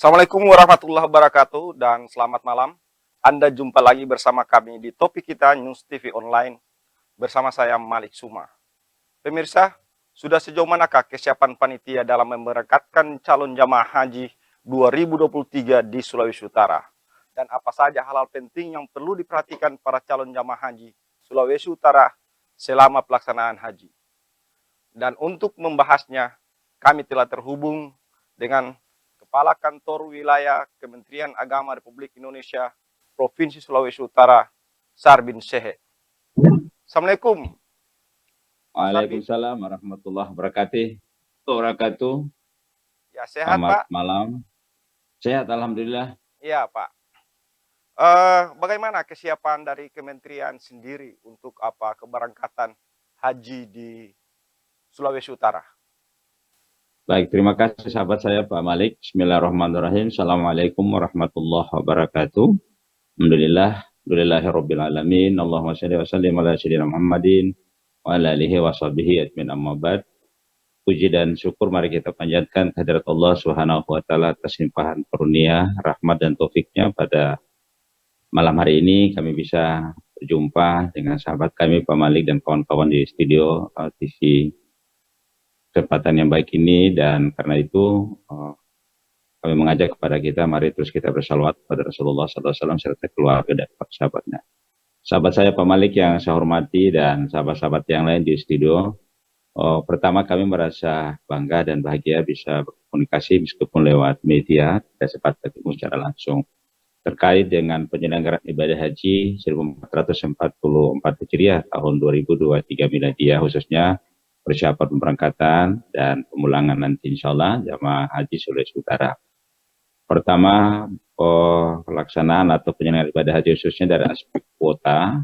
Assalamualaikum warahmatullahi wabarakatuh dan selamat malam. Anda jumpa lagi bersama kami di topik kita News TV Online bersama saya Malik Suma. Pemirsa, sudah sejauh manakah kesiapan panitia dalam memberangkatkan calon jamaah haji 2023 di Sulawesi Utara? Dan apa saja hal-hal penting yang perlu diperhatikan para calon jamaah haji Sulawesi Utara selama pelaksanaan haji? Dan untuk membahasnya, kami telah terhubung dengan Kepala Kantor Wilayah Kementerian Agama Republik Indonesia Provinsi Sulawesi Utara, Sarbin Sehe. Assalamualaikum. Waalaikumsalam warahmatullahi wabarakatuh. Ya, sehat Selamat Pak? malam. Sehat, alhamdulillah. Iya Pak. Bagaimana kesiapan dari kementerian sendiri untuk keberangkatan haji di Sulawesi Utara? Baik, terima kasih sahabat saya Pak Malik. Bismillahirrahmanirrahim. Assalamualaikum warahmatullahi wabarakatuh. Alhamdulillahirabbil alamin. Allahumma shalli wa sallim ala sayyidina Muhammadin wa ala alihi wa sahbihi ajmain, amma ba'd. Puji dan syukur mari kita panjatkan kehadirat Allah Subhanahu wa taala atas limpahan karunia, rahmat dan taufiknya pada malam hari ini kami bisa berjumpa dengan sahabat kami Pak Malik dan kawan-kawan di studio TV kesempatan yang baik ini, dan karena itu kami mengajak kepada kita, mari terus kita bersalawat pada Rasulullah SAW serta keluarga dan sahabatnya. Sahabat saya Pak Malik yang saya hormati dan sahabat-sahabat yang lain di studio, pertama kami merasa bangga dan bahagia bisa berkomunikasi meskipun lewat media, tidak sempat ketemu secara langsung terkait dengan penyelenggaraan ibadah haji 1444 Hijriah tahun 2023 Miladiyah, khususnya persiapan pemberangkatan dan pemulangan nanti insya Allah jamaah haji Sulawesi Utara. Pertama, pelaksanaan atau penyelenggaraan ibadah haji khususnya dari aspek kuota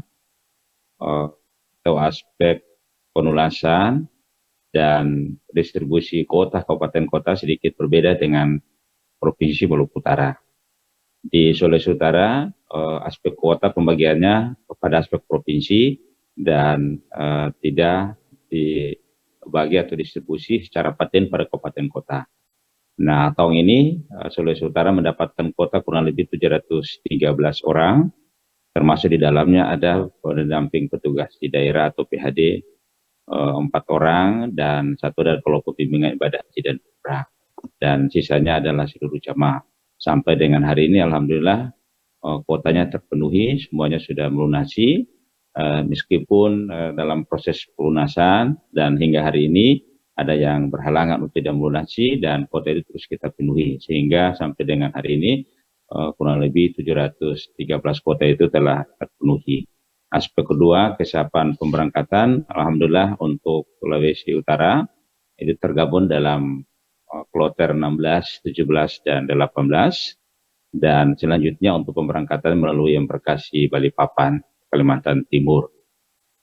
atau aspek penulasan dan distribusi kuota kabupaten kota sedikit berbeda dengan Provinsi Maluku Utara. Di Sulawesi Utara, aspek kuota pembagiannya kepada aspek provinsi dan tidak dibagi atau distribusi secara paten pada kabupaten kota. Nah, tahun ini Sulawesi Utara mendapatkan kuota kurang lebih 713 orang, termasuk di dalamnya ada pendamping petugas di daerah atau PHD 4 orang dan 1 dari kelompok bimbingan ibadah haji dan umrah, dan sisanya adalah seluruh jamaah. Sampai dengan hari ini alhamdulillah kuotanya terpenuhi, semuanya sudah melunasi, meskipun dalam proses pelunasan dan hingga hari ini ada yang berhalangan untuk tidak melunasi, dan kuota itu terus kita penuhi sehingga sampai dengan hari ini kurang lebih 713 kuota itu telah terpenuhi. Aspek kedua, kesiapan pemberangkatan, alhamdulillah untuk Sulawesi Utara itu tergabung dalam kloter 16, 17, dan 18, dan selanjutnya untuk pemberangkatan melalui embarkasi Balikpapan, Kalimantan Timur.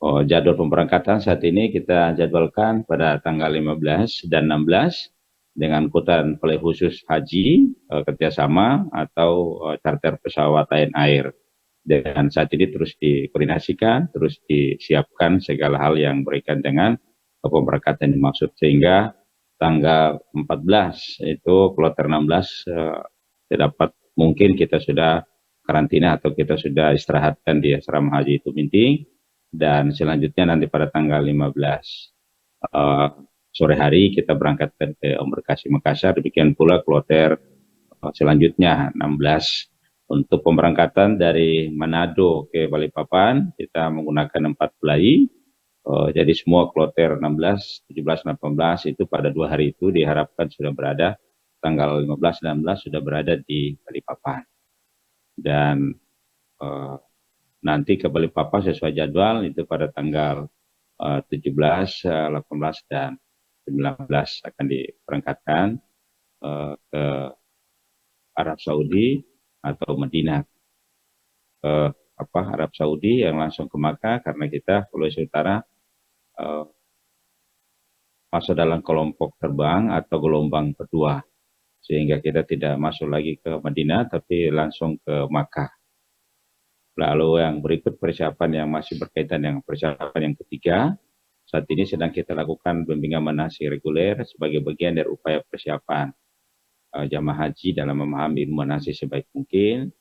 Jadwal pemberangkatan saat ini kita jadwalkan pada tanggal 15 dan 16 dengan kuota oleh khusus haji kerjasama atau charter pesawat Lion Air. Dan saat ini terus dikoordinasikan, terus disiapkan segala hal yang berkaitan dengan pemberangkatan dimaksud, sehingga tanggal 14 itu kloter 16 dapat mungkin kita sudah karantina atau kita sudah istirahatkan di asrama haji Tuminting, dan selanjutnya nanti pada tanggal 15 sore hari kita berangkatkan ke embarkasi Makassar. Demikian pula kloter selanjutnya 16. Untuk pemberangkatan dari Manado ke Balikpapan kita menggunakan 4 fly. Jadi semua kloter 16, 17, 18 itu pada 2 hari itu diharapkan sudah berada, tanggal 15 dan 16 sudah berada di Balikpapan. Dan nanti ke Balikpapan sesuai jadwal itu pada tanggal 17, 18, dan 19 akan diberangkatkan ke Arab Saudi atau Madinah. Arab Saudi yang langsung ke Makkah, karena kita Sulawesi Utara masuk dalam kelompok terbang atau gelombang kedua, sehingga kita tidak masuk lagi ke Madinah tapi langsung ke Makkah. Lalu yang berikut persiapan yang masih berkaitan dengan persiapan yang ketiga, saat ini sedang kita lakukan bimbingan manasik reguler sebagai bagian dari upaya persiapan jamaah haji dalam memahami ilmu manasik sebaik mungkin,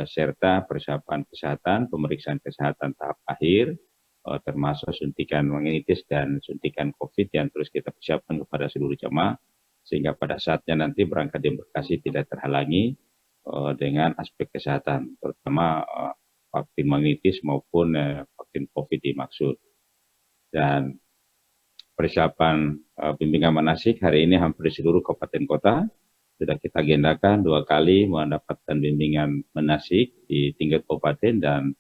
serta persiapan kesehatan, pemeriksaan kesehatan tahap akhir, termasuk suntikan meningitis dan suntikan COVID yang terus kita persiapkan kepada seluruh jamaah, sehingga pada saatnya nanti berangkat di embarkasi tidak terhalangi dengan aspek kesehatan, terutama vaksin meningitis maupun vaksin COVID dimaksud. Dan persiapan bimbingan manasik hari ini hampir seluruh kabupaten kota sudah kita agendakan 2 kali mendapatkan bimbingan manasik di tingkat kabupaten dan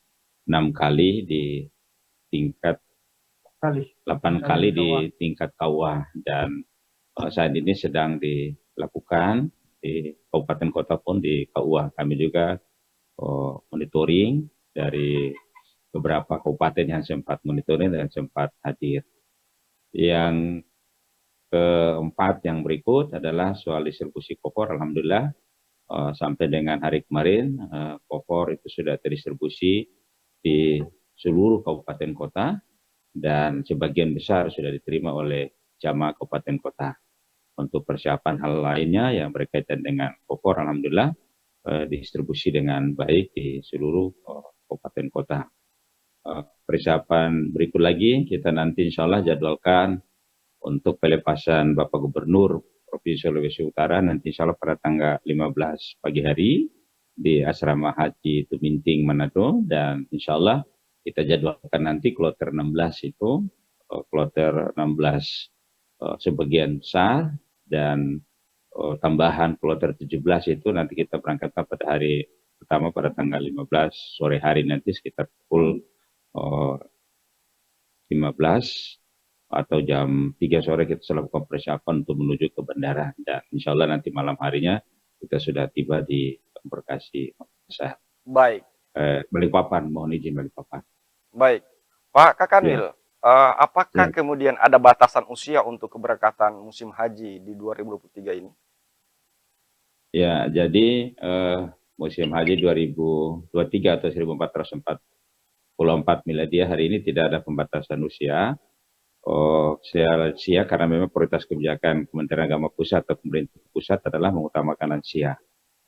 6 kali di tingkat 8 kali di tingkat KUA, dan saat ini sedang dilakukan di kabupaten kota pun di KUA. Kami juga monitoring dari beberapa kabupaten yang sempat monitoring dan sempat hadir. Yang keempat yang berikut adalah soal distribusi kopor. Alhamdulillah sampai dengan hari kemarin kopor itu sudah terdistribusi di seluruh kabupaten kota dan sebagian besar sudah diterima oleh jamaah kabupaten kota. Untuk persiapan hal lainnya yang berkaitan dengan kopor, alhamdulillah distribusi dengan baik di seluruh kabupaten kota. Persiapan berikut lagi kita nanti insya Allah jadwalkan untuk pelepasan Bapak Gubernur Provinsi Sulawesi Utara nanti insya Allah pada tanggal 15 pagi hari di Asrama Haji Tuminting Manado, dan insya Allah kita jadwalkan nanti kloter 16 itu, kloter 16 sebagian besar, dan tambahan kloter 17 itu nanti kita berangkatkan pada hari pertama pada tanggal 15 sore hari nanti sekitar pukul 15 atau jam 3 sore kita lakukan persiapan untuk menuju ke bandara, dan insya Allah nanti malam harinya kita sudah tiba di embarkasi Makassar. Baik. Balikpapan, mohon izin Balikpapan. Baik. Pak Kakanwil, apakah Ya. kemudian ada batasan usia untuk keberangkatan musim haji di 2023 ini? Ya, jadi musim haji 2023 atau 1444 miladiah hari ini tidak ada pembatasan usia. Usia lansia karena memang prioritas kebijakan Kementerian Agama Pusat atau pemerintah pusat adalah mengutamakan lansia.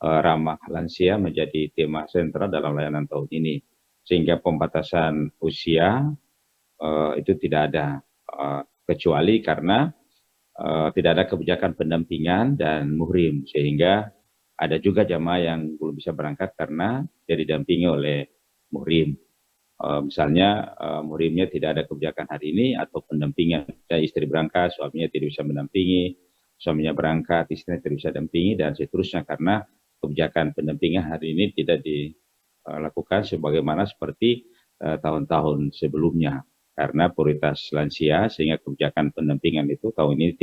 Ramah lansia menjadi tema sentral dalam layanan tahun ini, sehingga pembatasan usia itu tidak ada, kecuali karena tidak ada kebijakan pendampingan dan muhrim, sehingga ada juga jamaah yang belum bisa berangkat karena dia didampingi oleh muhrim. Misalnya muhrimnya tidak ada kebijakan hari ini atau pendampingan, istri berangkat, suaminya tidak bisa mendampingi, suaminya berangkat, istrinya tidak bisa dampingi, dan seterusnya, karena kebijakan pendampingan hari ini tidak dilakukan sebagaimana seperti tahun-tahun sebelumnya, karena prioritas lansia, sehingga kebijakan pendampingan itu tahun ini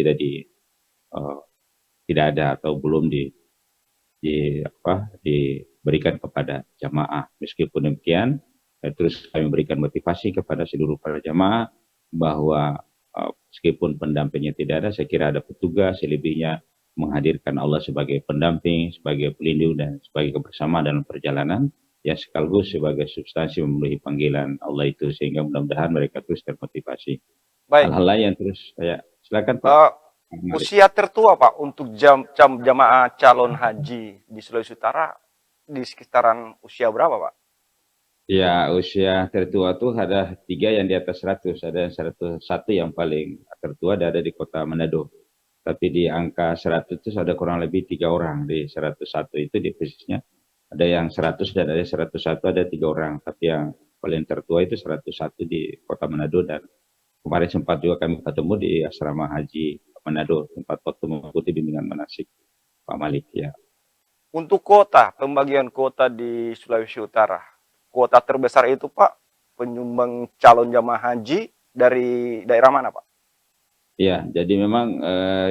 tidak ada atau belum diberikan kepada jamaah. Meskipun demikian, terus kami memberikan motivasi kepada seluruh para jamaah bahwa meskipun pendampingnya tidak ada, saya kira ada petugas, selebihnya menghadirkan Allah sebagai pendamping, sebagai pelindung, dan sebagai kebersamaan dalam perjalanan, yang sekaligus sebagai substansi memenuhi panggilan Allah itu, sehingga mudah-mudahan mereka terus termotivasi. Baik. Hal-hal lain yang terus saya silakan Pak. Usia tertua Pak untuk jamaah calon haji di Sulawesi Utara di sekitaran usia berapa Pak? Ya, usia tertua tuh ada 3 yang di atas 100, ada yang 101 yang paling tertua, ada di kota Manado. Tapi di angka 100 itu ada kurang lebih 3 orang, di 101 itu di persisnya. Ada yang 100 dan ada 101, ada 3 orang. Tapi yang paling tertua itu 101 di kota Manado, dan kemarin sempat juga kami ketemu di asrama haji Manado, tempat waktu mengikuti bimbingan manasik Pak Malik ya. Untuk kota, pembagian kota di Sulawesi Utara, kota terbesar itu Pak, penyumbang calon jamaah haji dari daerah mana Pak? Ya, jadi memang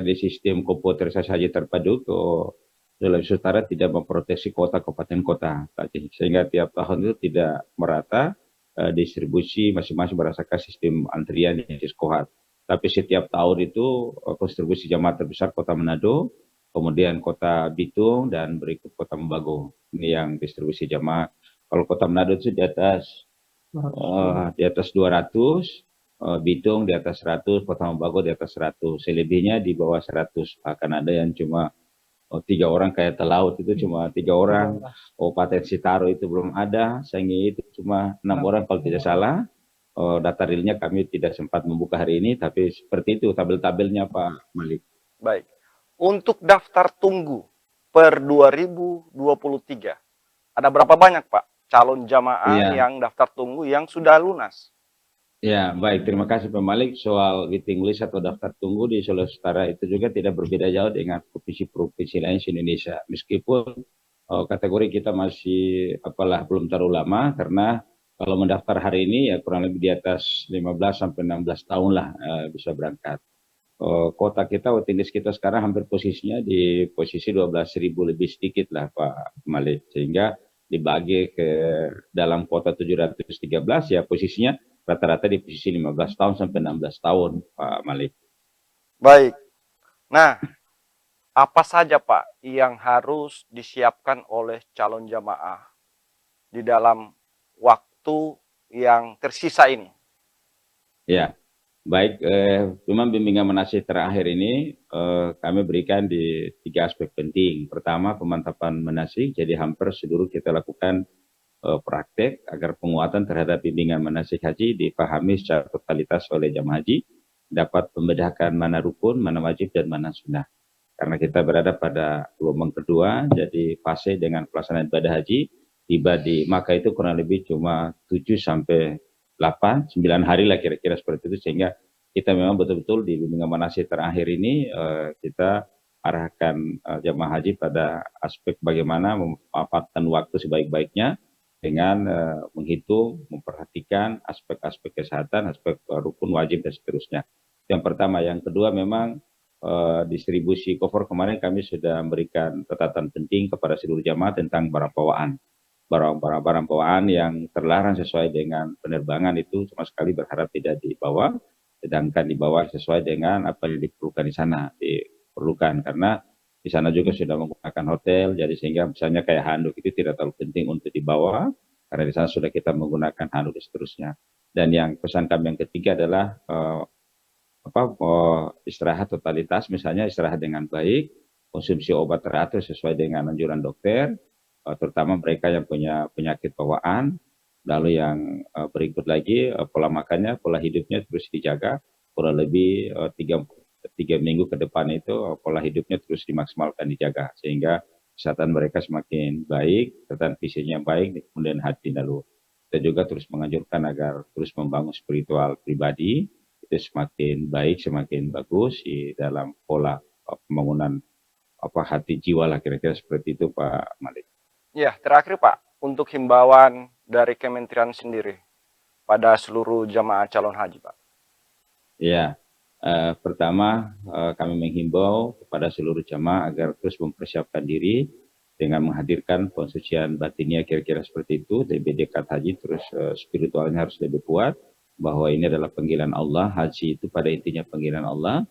di sistem komputerisasi haji terpadu Sulawesi Utara tidak memproteksi kota kabupaten kota, sehingga tiap tahun itu tidak merata distribusi masing-masing berdasarkan sistem antrian yang diskohat. Tapi setiap tahun itu kontribusi jamaah terbesar kota Manado, kemudian kota Bitung, dan berikut kota Membago. Ini yang distribusi jamaah. Kalau kota Manado itu di atas 200, Bitung di atas 100, kota Membago di atas 100. Selebihnya di bawah 100. Akan ada yang cuma 3 orang kayak telaut itu cuma 3 orang. Kabupaten Sitaro itu belum ada, Sangihe itu cuma 6 orang kalau tidak salah. Data realnya kami tidak sempat membuka hari ini, tapi seperti itu tabel-tabelnya Pak Malik. Baik. Untuk daftar tunggu per 2023, ada berapa banyak Pak calon jamaah Iya, yang daftar tunggu yang sudah lunas? ya baik. Terima kasih Pak Malik. Soal waiting list atau daftar tunggu di Sulawesi Utara itu juga tidak berbeda jauh dengan provinsi-provinsi lain di Indonesia. Meskipun kategori kita masih apalah belum terlalu lama karena kalau mendaftar hari ini ya kurang lebih di atas 15 sampai 16 tahun lah bisa berangkat. Kota kita, waiting list kita sekarang hampir posisinya di posisi 12.000 lebih sedikit lah Pak Malik. Sehingga dibagi ke dalam kota 713 ya posisinya rata-rata di posisi 15 tahun sampai 16 tahun Pak Malik. Baik. Nah, apa saja Pak yang harus disiapkan oleh calon jamaah di dalam waktu yang tersisa ini? Ya, baik. Memang bimbingan manasih terakhir ini kami berikan di 3 aspek penting. Pertama, pemantapan manasik. Jadi hampir seluruh kita lakukan praktek agar penguatan terhadap bimbingan manasik haji dipahami secara totalitas oleh jamaah haji, dapat membedakan mana rukun, mana wajib, dan mana sunnah. Karena kita berada pada gelombang kedua, jadi fase dengan pelaksanaan ibadah haji, tiba di Makkah itu kurang lebih cuma 7 sampai 8, 9 hari lah kira-kira seperti itu, sehingga kita memang betul-betul di bimbingan manasik terakhir ini kita arahkan jamaah haji pada aspek bagaimana memanfaatkan waktu sebaik-baiknya dengan menghitung, memperhatikan aspek-aspek kesehatan, aspek rukun wajib dan seterusnya. Yang pertama, yang kedua memang distribusi cover kemarin kami sudah memberikan catatan penting kepada seluruh jamaah tentang barang bawaan. Barang bawaan yang terlarang sesuai dengan penerbangan itu sama sekali berharap tidak dibawa, sedangkan dibawa sesuai dengan apa yang diperlukan di sana. Diperlukan karena di sana juga sudah menggunakan hotel, jadi sehingga misalnya kayak handuk itu tidak terlalu penting untuk dibawa, karena di sana sudah kita menggunakan handuk dan seterusnya. Dan yang pesan kami yang ketiga adalah istirahat totalitas, misalnya istirahat dengan baik, konsumsi obat teratur sesuai dengan anjuran dokter, terutama mereka yang punya penyakit bawaan. Lalu yang berikut lagi pola makannya, pola hidupnya terus dijaga, kurang lebih 3 minggu ke depan itu pola hidupnya terus dimaksimalkan dijaga sehingga kesehatan mereka semakin baik, kesehatan fisiknya baik, kemudian hati. Lalu kita juga terus menganjurkan agar terus membangun spiritual pribadi itu semakin baik, semakin bagus di dalam pola pembangunan hati jiwa lah kira-kira seperti itu Pak Malik. Ya, terakhir Pak, untuk himbauan dari Kementerian sendiri pada seluruh jamaah calon haji Pak. Ya, pertama kami menghimbau kepada seluruh jamaah agar terus mempersiapkan diri dengan menghadirkan pensucian batinnya kira-kira seperti itu, lebih dekat haji, terus spiritualnya harus lebih kuat, bahwa ini adalah panggilan Allah, haji itu pada intinya panggilan Allah,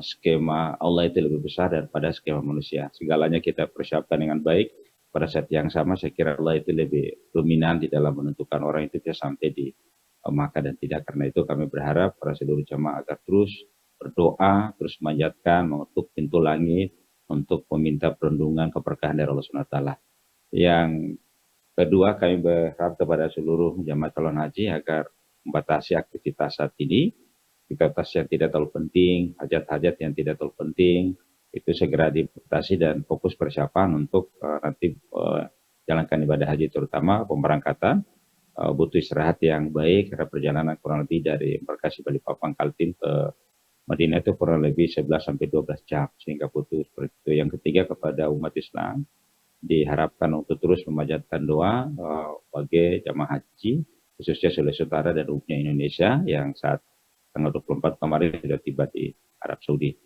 skema Allah itu lebih besar daripada skema manusia. Segalanya kita persiapkan dengan baik, pada saat yang sama saya kira Allah itu lebih dominan di dalam menentukan orang itu bisa sampai di maka dan tidak. Karena itu kami berharap para seluruh jamaah agar terus berdoa, terus memanjatkan, mengetuk pintu langit untuk meminta perlindungan keberkahan dari Allah SWT. Yang kedua, kami berharap kepada seluruh jamaah calon haji agar membatasi aktivitas saat ini, aktivitas yang tidak terlalu penting, hajat-hajat yang tidak terlalu penting, itu segera dibatasi dan fokus persiapan untuk nanti jalankan ibadah haji, terutama pemberangkatan. Butuh istirahat yang baik karena perjalanan kurang lebih dari embarkasi Balikpapan Kaltim ke Madinah itu kurang lebih 11 sampai 12 jam sehingga butuh seperti itu. Yang ketiga, kepada umat Islam diharapkan untuk terus memanjatkan doa bagi jamaah haji khususnya Sulawesi Utara dan umumnya Indonesia yang saat tanggal 24 kemarin sudah tiba di Arab Saudi.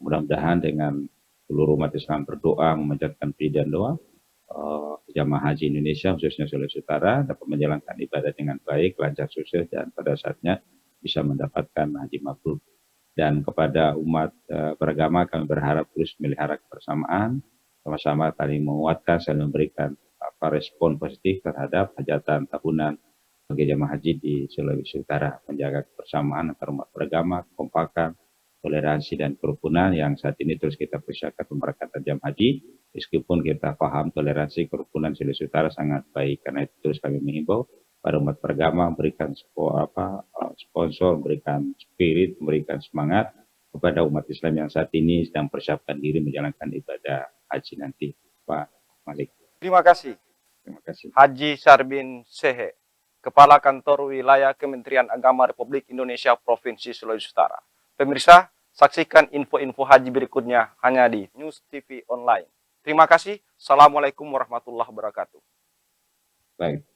Mudah-mudahan dengan seluruh umat Islam berdoa memanjatkan puji dan doa, jamaah haji Indonesia khususnya Sulawesi Utara dapat menjalankan ibadah dengan baik, lancar, sukses, dan pada saatnya bisa mendapatkan haji mabrur. Dan kepada umat beragama kami berharap terus melihara kebersamaan, sama-sama saling menguatkan, saling memberikan respon positif terhadap hajatan tahunan bagi jamaah haji di Sulawesi Utara, menjaga kebersamaan antar umat beragama, kekompakan, toleransi dan kerukunan yang saat ini terus kita persiapkan pemberangkatan jam haji. Meskipun kita paham toleransi kerukunan Sulawesi Utara sangat baik, karena itu terus kami mengimbau pada umat beragama memberikan sponsor, memberikan spirit, memberikan semangat kepada umat Islam yang saat ini sedang persiapkan diri menjalankan ibadah haji nanti. Pak Malik, Terima kasih. terima kasih. Haji Sarbin Sehe, Kepala Kantor Wilayah Kementerian Agama Republik Indonesia Provinsi Sulawesi Utara. Pemirsa, saksikan info-info haji berikutnya hanya di News TV Online. Terima kasih. Assalamualaikum warahmatullahi wabarakatuh. Baik.